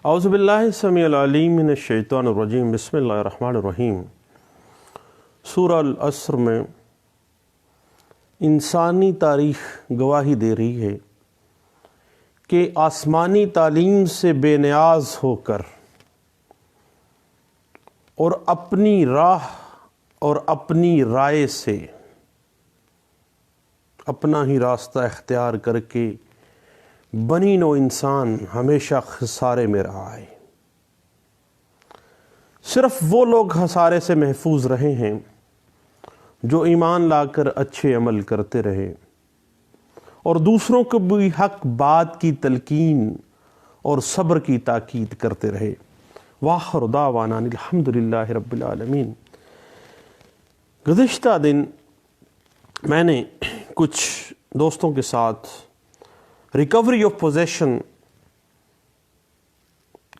اعوذ باللہ السمیع العلیم من الشیطان الرجیم بسم اللہ الرحمن الرحیم۔ سورہ العصر میں انسانی تاریخ گواہی دے رہی ہے کہ آسمانی تعلیم سے بے نیاز ہو کر اور اپنی راہ اور اپنی رائے سے اپنا ہی راستہ اختیار کر کے بنی نوع انسان ہمیشہ خسارے میں رہا ہے۔ صرف وہ لوگ خسارے سے محفوظ رہے ہیں جو ایمان لا کر اچھے عمل کرتے رہے اور دوسروں کو بھی حق بات کی تلقین اور صبر کی تاکید کرتے رہے۔ وآخر دعوانا الحمدللہ رب العالمین۔ گزشتہ دن میں نے کچھ دوستوں کے ساتھ ریکوری آف پوزیشن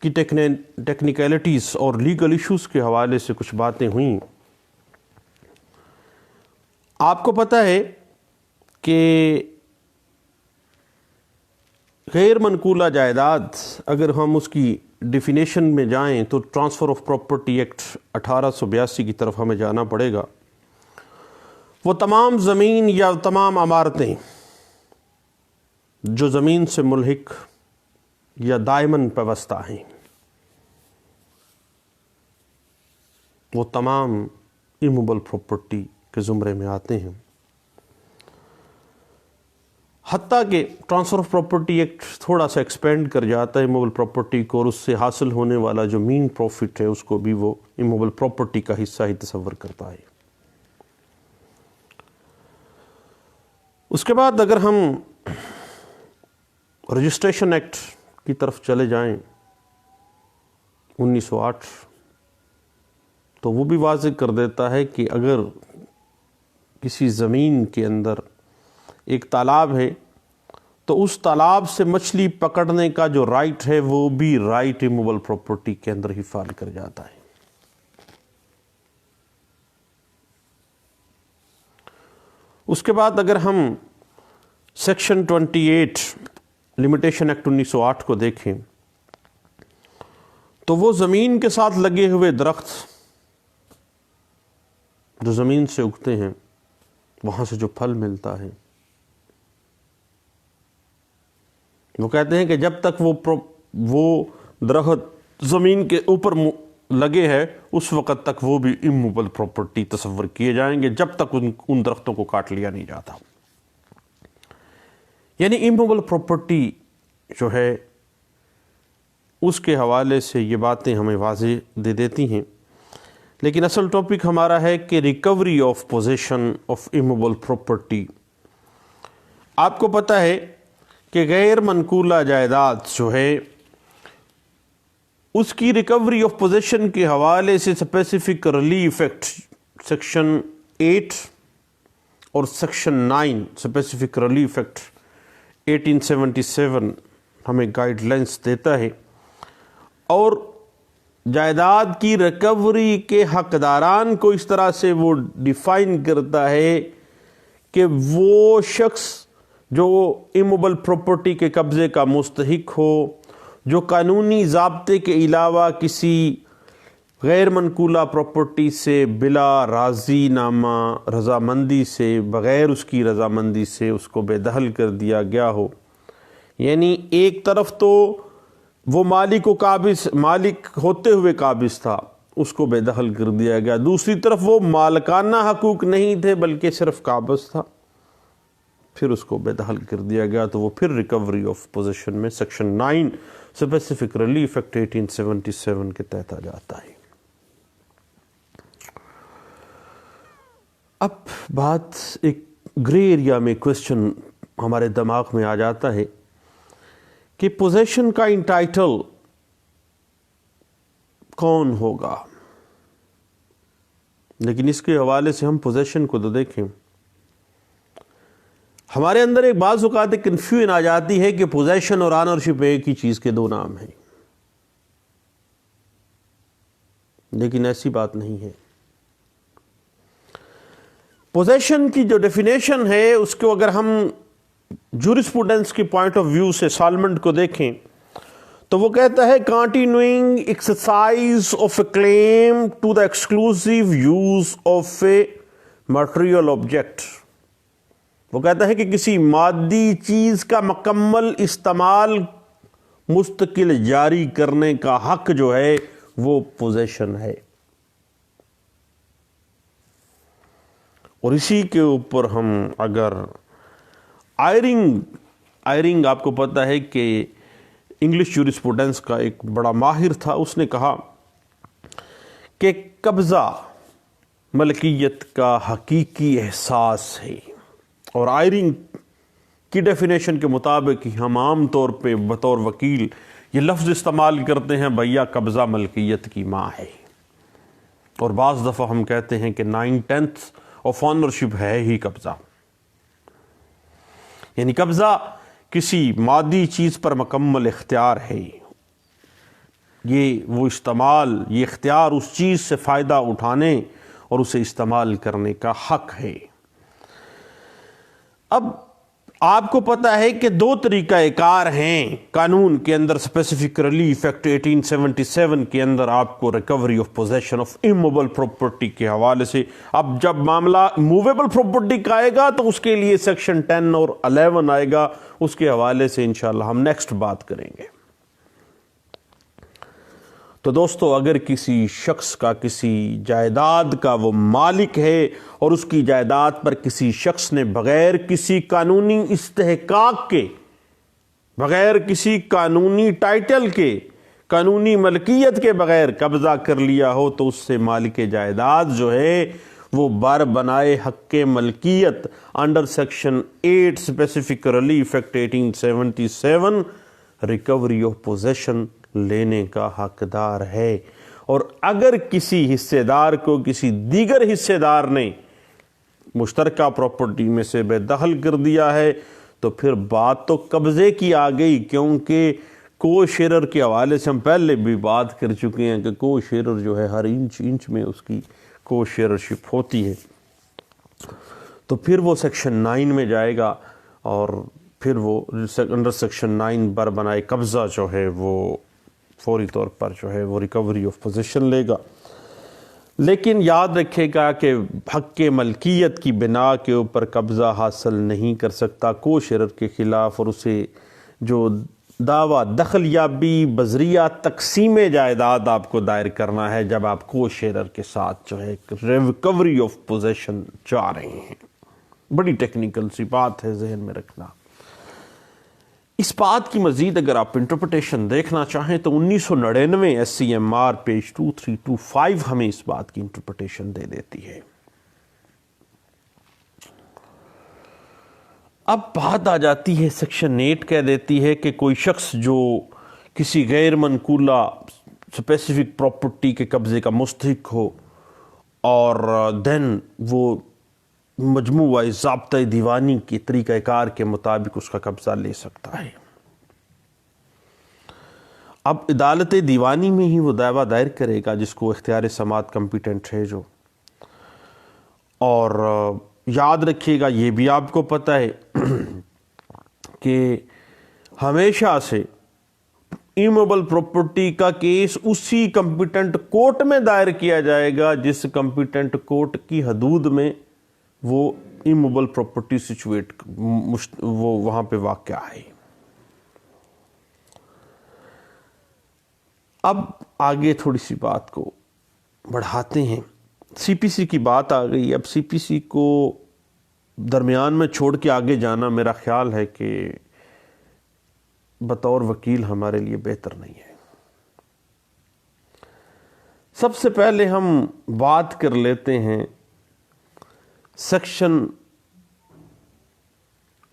کی ٹیکنیکلٹیز اور لیگل ایشوز کے حوالے سے کچھ باتیں ہوئیں۔ آپ کو پتہ ہے کہ غیر منقولہ جائیداد اگر ہم اس کی ڈیفینیشن میں جائیں تو ٹرانسفر آف پراپرٹی ایکٹ 1882 کی طرف ہمیں جانا پڑے گا۔ وہ تمام زمین یا تمام عمارتیں جو زمین سے ملحق یا دائماً پیوستہ ہیں، وہ تمام ایموبل پراپرٹی کے زمرے میں آتے ہیں۔ حتیٰ کہ ٹرانسفر آف پراپرٹی ایکٹ تھوڑا سا ایکسپینڈ کر جاتا ہے ایموبل پراپرٹی کو، اور اس سے حاصل ہونے والا جو مین پروفٹ ہے اس کو بھی وہ ایموبل پراپرٹی کا حصہ ہی تصور کرتا ہے۔ اس کے بعد اگر ہم رجسٹریشن ایکٹ کی طرف چلے جائیں 1908، تو وہ بھی واضح کر دیتا ہے کہ اگر کسی زمین کے اندر ایک تالاب ہے تو اس تالاب سے مچھلی پکڑنے کا جو رائٹ ہے وہ بھی رائٹ ایموبل پراپرٹی کے اندر ہی فال کر جاتا ہے۔ اس کے بعد اگر ہم سیکشن 28 لمیٹیشن ایکٹ 1908 کو دیکھیں تو وہ زمین کے ساتھ لگے ہوئے درخت جو زمین سے اگتے ہیں، وہاں سے جو پھل ملتا ہے، وہ کہتے ہیں کہ جب تک وہ درخت زمین کے اوپر لگے ہیں اس وقت تک وہ بھی ایموبل پراپرٹی تصور کیے جائیں گے، جب تک ان درختوں کو کاٹ لیا نہیں جاتا۔ یعنی ایموبل پراپرٹی جو ہے اس کے حوالے سے یہ باتیں ہمیں واضح دے دیتی ہیں، لیکن اصل ٹاپک ہمارا ہے کہ recovery of possession of immovable property. آپ کو پتہ ہے کہ غیر منقولہ جائیداد جو ہے اس کی ریکوری آف پوزیشن کے حوالے سے اسپیسیفک ریلیف ایکٹ سیکشن 8 اور سیکشن 9 اسپیسیفک ریلیف ایکٹ 1877 ہمیں گائیڈ لائنس دیتا ہے، اور جائیداد کی ریکوری کے حقداران کو اس طرح سے وہ ڈیفائن کرتا ہے کہ وہ شخص جو ایموبل پراپرٹی کے قبضے کا مستحق ہو، جو قانونی ضابطے کے علاوہ کسی غیر منقولہ پراپرٹی سے بلا راضی نامہ رضامندی سے، بغیر اس کی رضامندی سے اس کو بے دخل کر دیا گیا ہو۔ یعنی ایک طرف تو وہ مالک ہوتے ہوئے قابض تھا، اس کو بے دخل کر دیا گیا، دوسری طرف وہ مالکانہ حقوق نہیں تھے بلکہ صرف قابض تھا، پھر اس کو بے دخل کر دیا گیا، تو وہ پھر ریکوری آف پوزیشن میں سیکشن 9 اسپیسیفک ریلیف ایکٹ 1877 کے تحت آ جاتا ہے۔ اب بات ایک گرے ایریا میں کویسچن ہمارے دماغ میں آ جاتا ہے کہ پوزیشن کا انٹائٹل کون ہوگا، لیکن اس کے حوالے سے ہم پوزیشن کو تو دیکھیں۔ ہمارے اندر ایک بعض اوقات کنفیوژن آ جاتی ہے کہ پوزیشن اور آنرشپ ایک ہی چیز کے دو نام ہیں، لیکن ایسی بات نہیں ہے۔ پوزیشن کی جو ڈیفینیشن ہے اس کو اگر ہم جورسپروڈنس کی پوائنٹ آف ویو سے سالمنٹ کو دیکھیں تو وہ کہتا ہے continuing exercise of a claim to the exclusive use of a material object. وہ کہتا ہے کہ کسی مادی چیز کا مکمل استعمال مستقل جاری کرنے کا حق جو ہے وہ پوزیشن ہے. اور اسی کے اوپر ہم اگر آئرنگ آپ کو پتہ ہے کہ انگلش جورسپروڈنس کا ایک بڑا ماہر تھا، اس نے کہا کہ قبضہ ملکیت کا حقیقی احساس ہے. اور آئرنگ کی ڈیفینیشن کے مطابق ہی ہم عام طور پہ بطور وکیل یہ لفظ استعمال کرتے ہیں، بھیا قبضہ ملکیت کی ماں ہے. اور بعض دفعہ ہم کہتے ہیں کہ 9/10 آف آنرشپ ہے ہی قبضہ. یعنی قبضہ کسی مادی چیز پر مکمل اختیار ہے. یہ وہ استعمال، یہ اختیار اس چیز سے فائدہ اٹھانے اور اسے استعمال کرنے کا حق ہے. اب آپ کو پتہ ہے کہ 2 طریقہ کار ہیں قانون کے اندر. اسپیسیفک ریلیف ایکٹ 1877 کے اندر آپ کو recovery of possession of immovable property کے حوالے سے، اب جب معاملہ موویبل پراپرٹی کا آئے گا تو اس کے لیے سیکشن 10 اور 11 آئے گا. اس کے حوالے سے انشاءاللہ ہم نیکسٹ بات کریں گے. تو دوستو، اگر کسی شخص کا کسی جائیداد کا وہ مالک ہے اور اس کی جائیداد پر کسی شخص نے بغیر کسی قانونی استحقاق کے، بغیر کسی قانونی ٹائٹل کے، قانونی ملکیت کے بغیر قبضہ کر لیا ہو تو اس سے مالک جائیداد جو ہے وہ بر بنائے حق ملکیت under section 8 specific relief act 1877 recovery of position لینے کا حقدار ہے. اور اگر کسی حصے دار کو کسی دیگر حصے دار نے مشترکہ پراپرٹی میں سے بے دخل کر دیا ہے تو پھر بات تو قبضے کی آ گئی، کیونکہ کو شیرر کے حوالے سے ہم پہلے بھی بات کر چکے ہیں کہ کو شیرر جو ہے ہر انچ میں اس کی کو شیررشپ ہوتی ہے. تو پھر وہ سیکشن 9 میں جائے گا اور پھر وہ انڈر سیکشن 9 بر بنائے قبضہ جو ہے وہ فوری طور پر جو ہے وہ ریکوری آف پوزیشن لے گا. لیکن یاد رکھے گا کہ حق ملکیت کی بنا کے اوپر قبضہ حاصل نہیں کر سکتا کو شیرر کے خلاف، اور اسے جو دعویٰ دخل یابی بذریعہ تقسیم جائیداد آپ کو دائر کرنا ہے جب آپ کو شیرر کے ساتھ جو ہے ریکوری آف پوزیشن چاہ رہے ہیں. بڑی ٹیکنیکل سی بات ہے، ذہن میں رکھنا. اس بات کی مزید اگر آپ انٹرپریٹیشن دیکھنا چاہیں تو 1999 SCMR پیج 2325 ہمیں اس بات کی انٹرپریٹیشن دے دیتی ہے. اب بات آ جاتی ہے سیکشن 8 کہہ دیتی ہے کہ کوئی شخص جو کسی غیر منقولہ اسپیسیفک پراپرٹی کے قبضے کا مستحق ہو اور دین وہ مجموعہ ضابطہ دیوانی کی طریقہ کار کے مطابق اس کا قبضہ لے سکتا ہے. اب عدالت دیوانی میں ہی وہ دعویٰ دائر کرے گا جس کو اختیار سماعت کمپیٹنٹ ہے جو. اور یاد رکھیے گا یہ بھی آپ کو پتہ ہے کہ ہمیشہ سے ایموبل پراپرٹی کا کیس اسی کمپیٹنٹ کورٹ میں دائر کیا جائے گا جس کمپیٹنٹ کورٹ کی حدود میں وہ ایموبل پراپرٹی سچویٹ وہ وہاں پہ واقع ہے. اب آگے تھوڑی سی بات کو بڑھاتے ہیں. سی پی سی کی بات آ گئی. اب سی پی سی کو درمیان میں چھوڑ کے آگے جانا میرا خیال ہے کہ بطور وکیل ہمارے لیے بہتر نہیں ہے. سب سے پہلے ہم بات کر لیتے ہیں سیکشن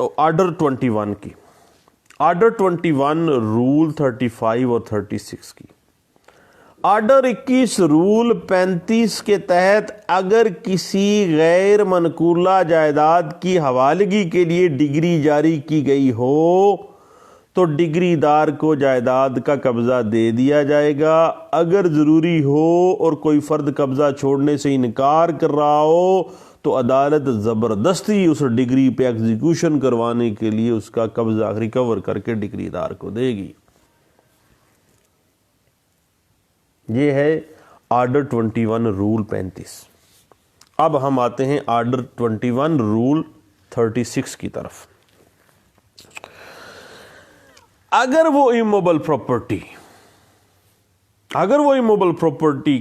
آرڈر 21 کی. آرڈر 21 رول 35 اور 36 کی. آرڈر 21 رول 35 کے تحت اگر کسی غیر منقولہ جائیداد کی حوالگی کے لیے ڈگری جاری کی گئی ہو تو ڈگری دار کو جائیداد کا قبضہ دے دیا جائے گا. اگر ضروری ہو اور کوئی فرد قبضہ چھوڑنے سے انکار کر رہا ہو تو عدالت زبردستی اس ڈگری پہ ایگزیکیوشن کروانے کے لیے اس کا قبضہ ریکور کر کے ڈگری دار کو دے گی. یہ ہے آرڈر 21 رول 35۔ اب ہم آتے ہیں آرڈر 21 رول 36 کی طرف۔ اگر وہ ایموبل پراپرٹی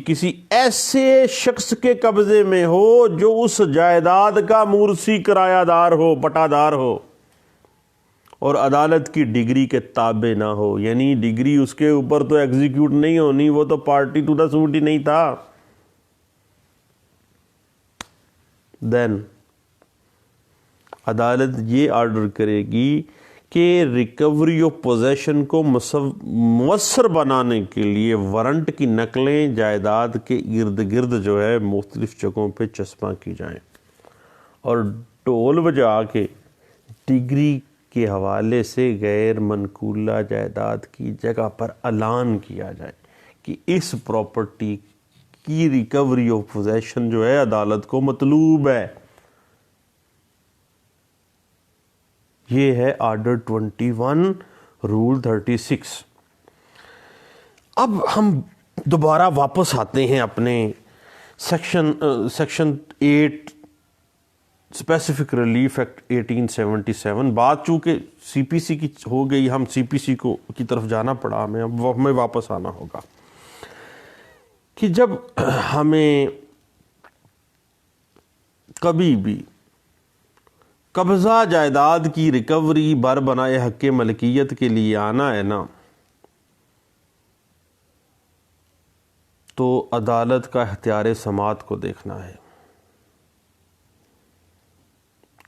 کسی ایسے شخص کے قبضے میں ہو جو اس جائیداد کا مورثی کرایہ دار ہو، پٹا دار ہو، اور عدالت کی ڈگری کے تابع نہ ہو، یعنی ڈگری اس کے اوپر تو ایگزیکیوٹ نہیں ہونی، وہ تو پارٹی ٹو دا سوٹ ہی نہیں تھا، دین عدالت یہ آرڈر کرے گی کہ ریکوری آف پوزیشن کو مؤثر بنانے کے لیے وارنٹ کی نقلیں جائیداد کے ارد گرد جو ہے مختلف جگہوں پہ چسپاں کی جائیں، اور ڈھول بجا کے ڈگری کے حوالے سے غیر منقولہ جائیداد کی جگہ پر اعلان کیا جائے کہ اس پراپرٹی کی ریکوری آف پوزیشن جو ہے عدالت کو مطلوب ہے۔ یہ ہے آرڈر 21 رول 36۔ اب ہم دوبارہ واپس آتے ہیں اپنے سیکشن 8 اسپیسیفک ریلیف ایکٹ 1877۔ بات چونکہ سی پی سی کی ہو گئی، ہم سی پی سی کی طرف جانا پڑا، ہمیں واپس آنا ہوگا کہ جب ہمیں کبھی بھی قبضہ جائیداد کی ریکوری بر بنائے حق ملکیت کے لیے آنا ہے نا، تو عدالت کا اختیار سماعت کو دیکھنا ہے،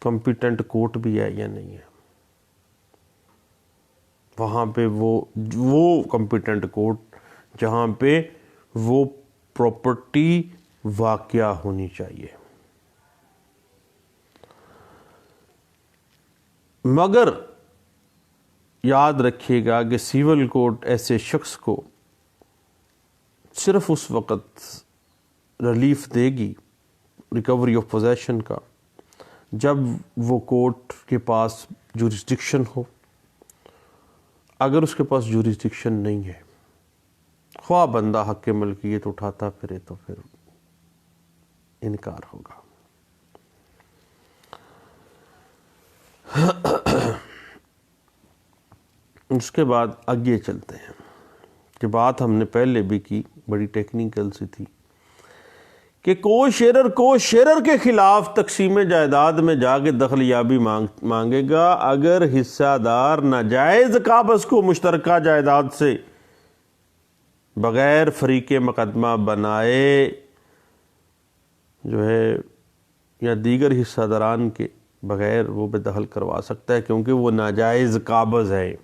کمپیٹنٹ کورٹ بھی ہے یا نہیں ہے، وہاں پہ وہ کمپیٹنٹ کورٹ جہاں پہ وہ پراپرٹی واقع ہونی چاہیے۔ مگر یاد رکھیے گا کہ سیول کورٹ ایسے شخص کو صرف اس وقت ریلیف دے گی ریکوری آف پوزیشن کا جب وہ کورٹ کے پاس جورسڈکشن ہو۔ اگر اس کے پاس جورسڈکشن نہیں ہے، خواہ بندہ حق ملکیت اٹھاتا پھرے، تو پھر انکار ہوگا۔ اس کے بعد آگے چلتے ہیں کہ بات ہم نے پہلے بھی کی، بڑی ٹیکنیکل سی تھی، کہ کو شیرر کے خلاف تقسیم جائیداد میں جا کے دخل یابی مانگے گا اگر حصہ دار ناجائز قابض کو مشترکہ جائیداد سے بغیر فریق مقدمہ بنائے جو ہے یا دیگر حصہ داران کے بغیر وہ بے دخل کروا سکتا ہے، کیونکہ وہ ناجائز قابض ہے۔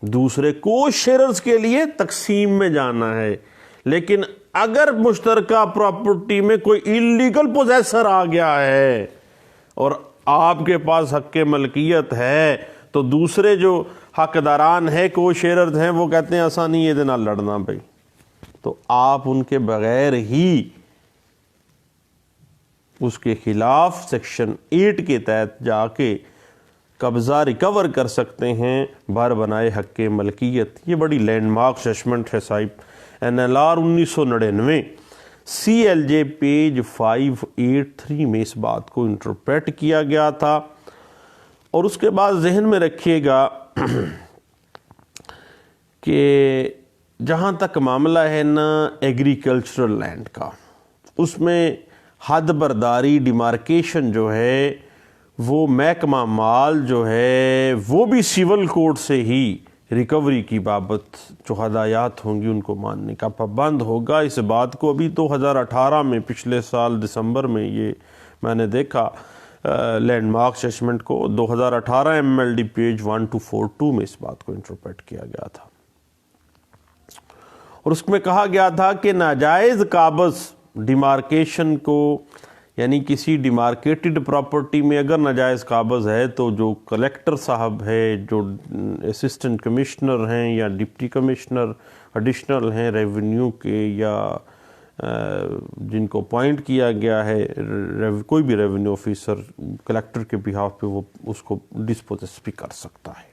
دوسرے کو شیررز کے لیے تقسیم میں جانا ہے، لیکن اگر مشترکہ پراپرٹی میں کوئی ایلیگل پوزیسر آ گیا ہے اور آپ کے پاس حق ملکیت ہے، تو دوسرے جو حقداران ہیں کو شیررز ہیں وہ کہتے ہیں آسانی یہ نہ لڑنا بھائی، تو آپ ان کے بغیر ہی اس کے خلاف سیکشن 8 کے تحت جا کے قبضہ ریکور کر سکتے ہیں بر بنائے حق ملکیت۔ یہ بڑی لینڈ مارک ججمنٹ ہے صاحب، NLR 1999 CLJ پیج 583 میں اس بات کو انٹرپریٹ کیا گیا تھا۔ اور اس کے بعد ذہن میں رکھیے گا کہ جہاں تک معاملہ ہے نا ایگریکلچرل لینڈ کا، اس میں حد برداری ڈیمارکیشن جو ہے وہ محکمہ مال جو ہے وہ بھی سیول کورٹ سے ہی ریکوری کی بابت جو ہدایات ہوں گی ان کو ماننے کا پابند ہوگا۔ اس بات کو ابھی 2018 میں پچھلے سال دسمبر میں یہ میں نے دیکھا لینڈ مارک ججمنٹ کو، 2018 MLD پیج 1242 میں اس بات کو انٹرپریٹ کیا گیا تھا، اور اس میں کہا گیا تھا کہ ناجائز قابض ڈیمارکیشن کو، یعنی کسی ڈیمارکیٹڈ پراپرٹی میں اگر ناجائز قابض ہے تو جو کلیکٹر صاحب ہے، جو اسسٹنٹ کمشنر ہیں یا ڈپٹی کمشنر ایڈیشنل ہیں ریونیو کے، یا جن کو اپوائنٹ کیا گیا ہے کوئی بھی ریونیو آفیسر کلیکٹر کے بہاف پہ، وہ اس کو ڈسپوزس بھی کر سکتا ہے۔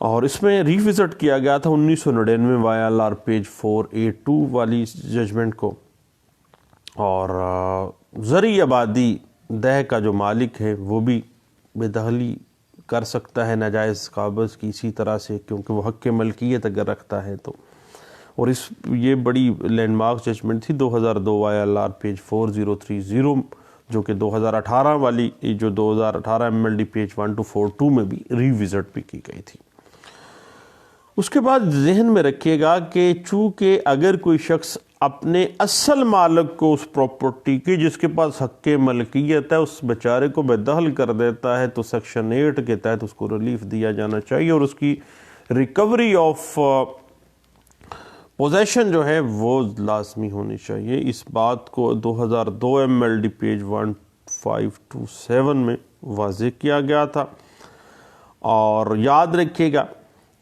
اور اس میں ریوزٹ کیا گیا تھا 1999 YLR پیج 482 والی ججمنٹ کو. اور زرعی آبادی دہ کا جو مالک ہے وہ بھی بے دخلی کر سکتا ہے ناجائز قابض کی اسی طرح سے، کیونکہ وہ حق ملکیت اگر رکھتا ہے تو. اور یہ بڑی لینڈ مارک ججمنٹ تھی 2002 YLR پیج 4030 جو کہ 2018 والی جو 2018 MLD پیج 1242 میں بھی ریوزٹ بھی کی گئی تھی. اس کے بعد ذہن میں رکھیے گا کہ چونکہ اگر کوئی شخص اپنے اصل مالک کو اس پراپرٹی کی جس کے پاس حق ملکیت ہے اس بیچارے کو بے دخل کر دیتا ہے تو سیکشن 8 کے تحت اس کو ریلیف دیا جانا چاہیے اور اس کی ریکوری آف پوزیشن جو ہے وہ لازمی ہونی چاہیے. اس بات کو 2002 MLD پیج 1527 میں واضح کیا گیا تھا. اور یاد رکھیے گا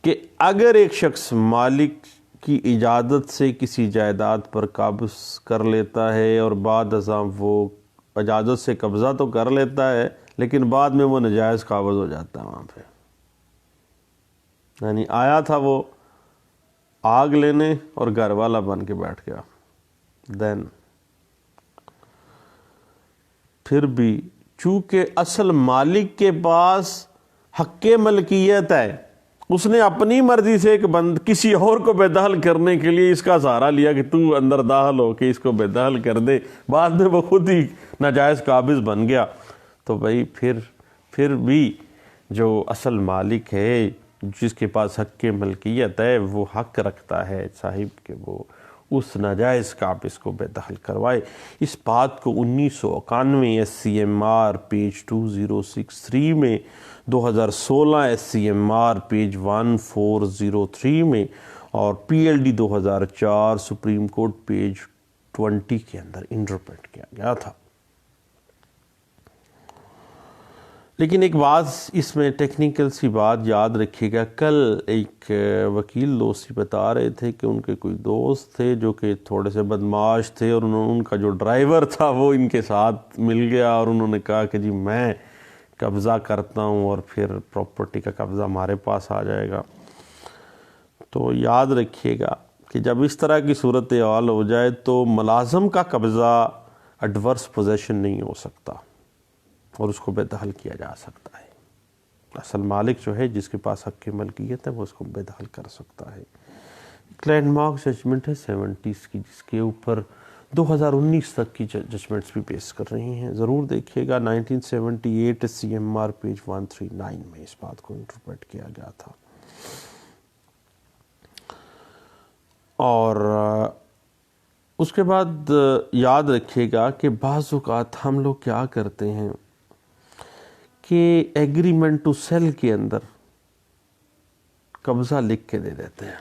کہ اگر ایک شخص مالک کی اجازت سے کسی جائیداد پر قابض کر لیتا ہے اور بعد ازاں وہ اجازت سے قبضہ تو کر لیتا ہے لیکن بعد میں وہ ناجائز قابض ہو جاتا ہے وہاں پہ، یعنی آیا تھا وہ آگ لینے اور گھر والا بن کے بیٹھ گیا، دین پھر بھی چونکہ اصل مالک کے پاس حق ملکیت ہے، اس نے اپنی مرضی سے کسی اور کو بے دخل کرنے کے لیے اس کا سہارا لیا کہ تو اندر داخل ہو کے اس کو بے دخل کر دے، بعد میں وہ خود ہی ناجائز قابض بن گیا، تو بھائی پھر بھی جو اصل مالک ہے جس کے پاس حق ملکیت ہے وہ حق رکھتا ہے صاحب کہ وہ اس ناجائز قابض کو بے دخل کروائے. اس بات کو 1991 SCMR پیج 2063 میں، 2016 SCMR پیج 1403 میں اور PLD 2004 سپریم کورٹ پیج 20 کے اندر انٹرپریٹ کیا گیا تھا. لیکن ایک بات اس میں ٹیکنیکل سی بات یاد رکھیے گا، کل ایک وکیل دوستی بتا رہے تھے کہ ان کے کوئی دوست تھے جو کہ تھوڑے سے بدمعاش تھے اور ان کا جو ڈرائیور تھا وہ ان کے ساتھ مل گیا اور انہوں نے کہا کہ جی میں قبضہ کرتا ہوں اور پھر پراپرٹی کا قبضہ ہمارے پاس آ جائے گا. تو یاد رکھیے گا کہ جب اس طرح کی صورتحال ہو جائے تو ملازم کا قبضہ ایڈورس پوزیشن نہیں ہو سکتا اور اس کو بے دخل کیا جا سکتا ہے. اصل مالک جو ہے جس کے پاس حق ملکیت ہے وہ اس کو بے دخل کر سکتا ہے. لینڈ مارک ججمنٹ ہے 70s کی جس کے اوپر 2019 تک کی ججمنٹس بھی پیش کر رہی ہیں، ضرور دیکھیے گا. 1978 CMR پیج 139 میں اس بات کو انٹرپریٹ کیا گیا تھا. اور اس کے بعد یاد رکھیے گا کہ بعض اوقات ہم لوگ کیا کرتے ہیں کہ ایگریمنٹ ٹو سیل کے اندر قبضہ لکھ کے دے دیتے ہیں.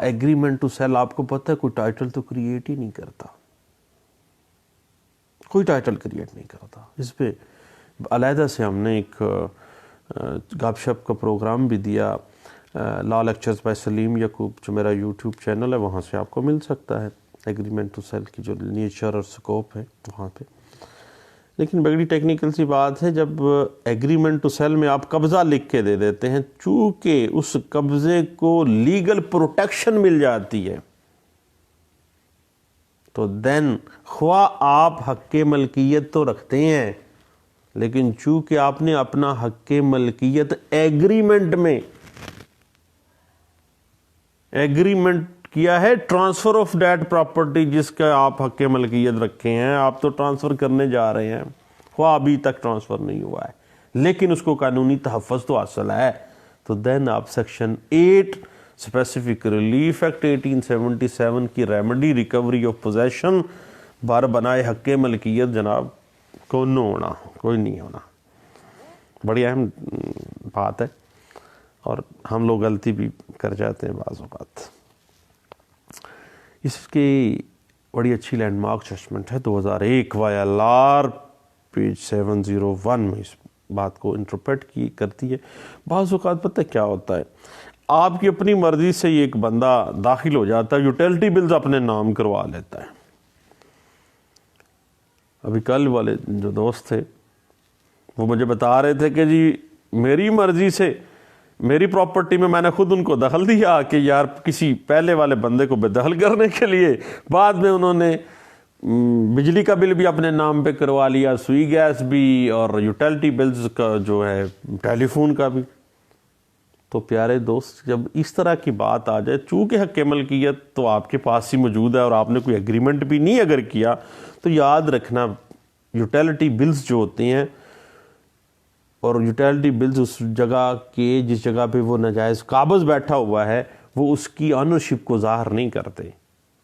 ایگریمنٹ ٹو سیل آپ کو پتہ ہے کوئی ٹائٹل تو کریٹ ہی نہیں کرتا، کوئی ٹائٹل کریٹ نہیں کرتا. اس پہ علیحدہ سے ہم نے ایک گپ شپ کا پروگرام بھی دیا، لا لیکچرز بائی سلیم یعقوب جو میرا یوٹیوب چینل ہے وہاں سے آپ کو مل سکتا ہے ایگریمنٹ ٹو سیل کی جو نیچر اور سکوپ ہے وہاں پہ. لیکن بڑی ٹیکنیکل سی بات ہے، جب ایگریمنٹ ٹو سیل میں آپ قبضہ لکھ کے دے دیتے ہیں چونکہ اس قبضے کو لیگل پروٹیکشن مل جاتی ہے تو دین خواہ آپ حق ملکیت تو رکھتے ہیں لیکن چونکہ آپ نے اپنا حق ملکیت ایگریمنٹ کیا ہے ٹرانسفر آف دیٹ پراپرٹی جس کا آپ حق ملکیت رکھے ہیں، آپ تو ٹرانسفر کرنے جا رہے ہیں، خواہ ابھی تک ٹرانسفر نہیں ہوا ہے لیکن اس کو قانونی تحفظ تو حاصل ہے، تو دین آپ سیکشن 8 اسپیسیفک ریلیف ایکٹ 1877 کی ریمیڈی ریکوری آف پوزیشن بار بنائے حق ملکیت جناب کوئی نہیں ہونا. بڑی اہم بات ہے اور ہم لوگ غلطی بھی کر جاتے ہیں بعض اوقات. اس کی بڑی اچھی لینڈ مارک ججمنٹ ہے 2001 YLR پیج 701 میں اس بات کو انٹرپریٹ کرتی ہے. بعض اوقات پتہ کیا ہوتا ہے، آپ کی اپنی مرضی سے یہ ایک بندہ داخل ہو جاتا ہے، یوٹیلٹی بلز اپنے نام کروا لیتا ہے. ابھی کل والے جو دوست تھے وہ مجھے بتا رہے تھے کہ جی میری مرضی سے میری پراپرٹی میں نے خود ان کو دخل دیا کہ یار کسی پہلے والے بندے کو بے دخل کرنے کے لیے، بعد میں انہوں نے بجلی کا بل بھی اپنے نام پہ کروا لیا، سوئی گیس بھی، اور یوٹیلٹی بلز کا جو ہے ٹیلی فون کا بھی۔ تو پیارے دوست، جب اس طرح کی بات آ جائے، چونکہ حق ملکیت تو آپ کے پاس ہی موجود ہے اور آپ نے کوئی ایگریمنٹ بھی نہیں اگر کیا، تو یاد رکھنا یوٹیلٹی بلز جو ہوتے ہیں، اور یوٹیلٹی بلز اس جگہ کے جس جگہ پہ وہ ناجائز قابض بیٹھا ہوا ہے، وہ اس کی آنرشپ کو ظاہر نہیں کرتے۔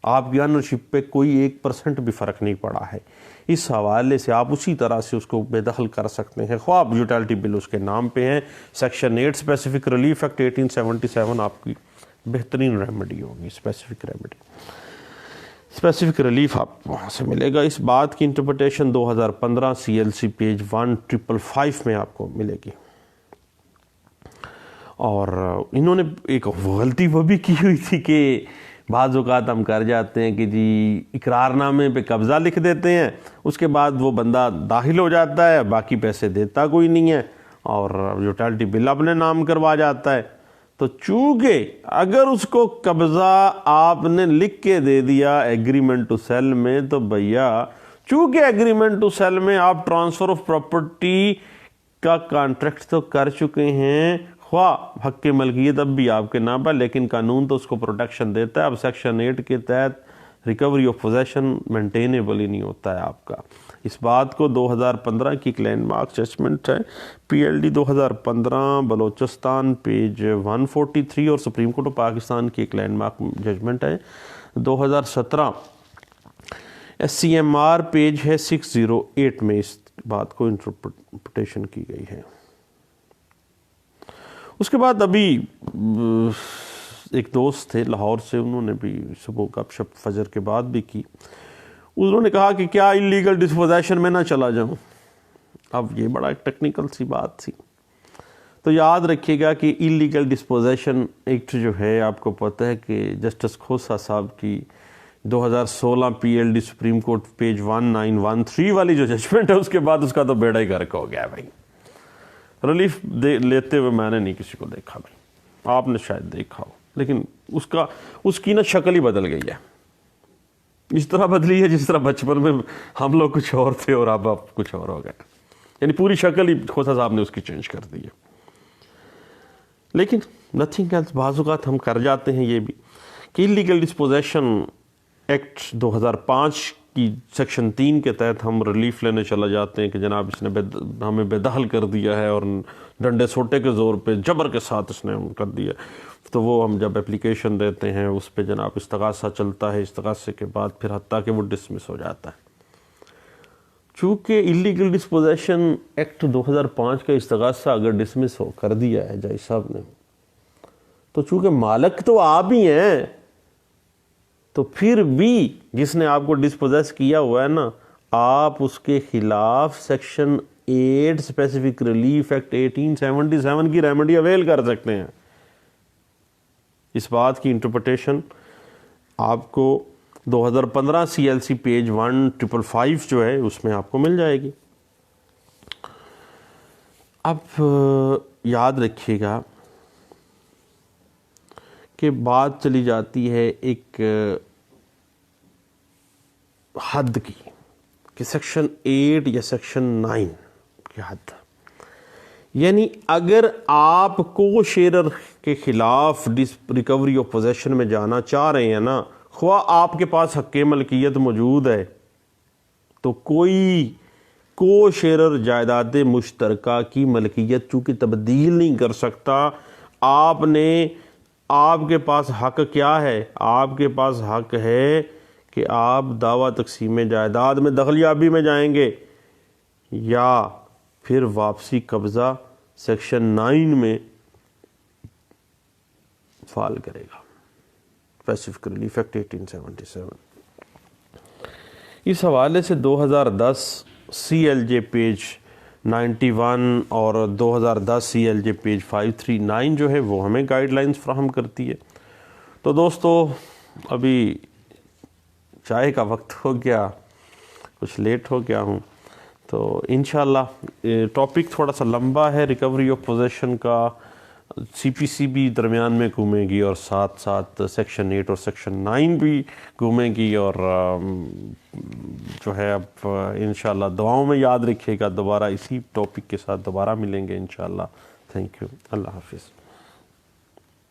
آپ کی آنرشپ پہ کوئی 1% بھی فرق نہیں پڑا ہے۔ اس حوالے سے آپ اسی طرح سے اس کو بے دخل کر سکتے ہیں، خواہ یوٹیلٹی بل اس کے نام پہ ہیں۔ سیکشن 8 اسپیسیفک ریلیف ایکٹ 1877 آپ کی بہترین ریمیڈی ہوگی، اسپیسیفک ریمیڈی، اسپیسیفک ریلیف آپ وہاں سے ملے گا۔ اس بات کی انٹرپریٹیشن 2015 CLC پیج 1555 میں آپ کو ملے گی۔ اور انہوں نے ایک غلطی وہ بھی کی ہوئی تھی کہ بعض اوقات ہم کر جاتے ہیں کہ جی اقرار نامے پہ قبضہ لکھ دیتے ہیں، اس کے بعد وہ بندہ داخل ہو جاتا ہے، باقی پیسے دیتا کوئی نہیں ہے، اور یوٹیلٹی بل اپنے نام کروا جاتا ہے۔ تو چونکہ اگر اس کو قبضہ آپ نے لکھ کے دے دیا ایگریمنٹ ٹو سیل میں، تو بھیا چونکہ ایگریمنٹ ٹو سیل میں آپ ٹرانسفر آف پراپرٹی کا کانٹریکٹ تو کر چکے ہیں، خواہ حق ملکیت اب بھی آپ کے نام پر، لیکن قانون تو اس کو پروٹیکشن دیتا ہے۔ اب سیکشن 8 کے تحت ریکوری آف پوزیشن مینٹینیبل ہی نہیں ہوتا ہے آپ کا۔ اس بات کو 2015 کی ایک لینڈ مارک ججمنٹ ہے، PLD 2015 بلوچستان پیج 143، اور سپریم کورٹ آف پاکستان کی ایک لینڈ مارک ججمنٹ ہے 2017 SCMR پیج ہے 608 میں اس بات کو انٹرپریٹیشن کی گئی ہے۔ اس کے بعد ابھی ایک دوست تھے لاہور سے، انہوں نے بھی صبح گپ شپ فجر کے بعد بھی کی۔ انہوں نے کہا کہ کیا انلیگل ڈسپوزیشن میں نہ چلا جاؤں؟ اب یہ بڑا ایک ٹیکنیکل سی بات تھی۔ تو یاد رکھیے گا کہ انلیگل ڈسپوزیشن ایکٹ جو ہے، آپ کو پتہ ہے کہ جسٹس کھوسہ صاحب کی 2016 PLD سپریم کورٹ پیج 1913 والی جو ججمنٹ ہے، اس کے بعد اس کا تو بیڑا ہی غرق ہو گیا بھائی۔ ریلیف لیتے ہوئے میں نے نہیں کسی کو دیکھا بھائی، آپ نے شاید دیکھا ہو، لیکن اس کی نا شکل ہی بدل گئی ہے، اس طرح بدلی ہے جس طرح بچپن میں ہم لوگ کچھ اور تھے اور اب آپ کچھ اور ہو گئے، یعنی پوری شکل ہی کھوسہ صاحب نے اس کی چینج کر دی ہے۔ لیکن نتھنگ ایلس، بعض اوقات ہم کر جاتے ہیں یہ بھی کہ انلیگل ڈسپوزیشن ایکٹ 2005 کی سیکشن 3 کے تحت ہم ریلیف لینے چلا جاتے ہیں کہ جناب اس نے ہمیں بے دخل کر دیا ہے اور ڈنڈے سوٹے کے زور پہ جبر کے ساتھ اس نے کر دیا، تو وہ ہم جب اپلیکیشن دیتے ہیں اس پہ جناب استغاثہ چلتا ہے، استغاثے کے بعد پھر حتیٰ کہ وہ ڈسمس ہو جاتا ہے۔ چونکہ انلیگل ڈسپوزیشن ایکٹ 2005 کا استغاثہ اگر ڈسمس ہو کر دیا ہے جج صاحب نے، تو چونکہ مالک تو آپ ہی ہیں، تو پھر بھی جس نے آپ کو ڈسپوزیس کیا ہوا ہے نا، آپ اس کے خلاف سیکشن 8 اسپیسیفک ریلیف ایکٹ 1877 کی ریمیڈی اویل کر سکتے ہیں۔ اس بات کی انٹرپریٹیشن آپ کو 2015 CLC پیج 1555 جو ہے اس میں آپ کو مل جائے گی۔ اب یاد رکھیے گا کہ بات چلی جاتی ہے ایک حد کی، کہ سیکشن 8 یا سیکشن 9 کی حد، یعنی اگر آپ کو شیرر کے خلاف ریکوری آف پوزیشن میں جانا چاہ رہے ہیں نا، خواہ آپ کے پاس حق ملکیت موجود ہے، تو کوئی کو شیرر جائیداد مشترکہ کی ملکیت چونکہ تبدیل نہیں کر سکتا۔ آپ کے پاس حق کیا ہے؟ آپ کے پاس حق ہے کہ آپ دعویٰ تقسیم جائیداد میں دخلیابی میں جائیں گے، یا پھر واپسی قبضہ سیکشن 9 میں فال کرے گا، اسپیسیفک ریلیف ایکٹ 1877۔ اس حوالے سے 2010 CLJ پیج 91 اور 2010 CLJ پیج 539 جو ہے وہ ہمیں گائیڈ لائنز فراہم کرتی ہے۔ تو دوستو، ابھی چائے کا وقت ہو گیا، کچھ لیٹ ہو گیا ہوں، تو انشاءاللہ ٹاپک تھوڑا سا لمبا ہے ریکوری آف پوزیشن کا، سی پی سی بھی درمیان میں گھومے گی اور ساتھ ساتھ سیکشن 8 اور سیکشن 9 بھی گھومے گی، اور جو ہے اب انشاءاللہ دعاؤں میں یاد رکھیے گا، دوبارہ اسی ٹاپک کے ساتھ دوبارہ ملیں گے انشاءاللہ۔ تھینک یو، اللہ حافظ۔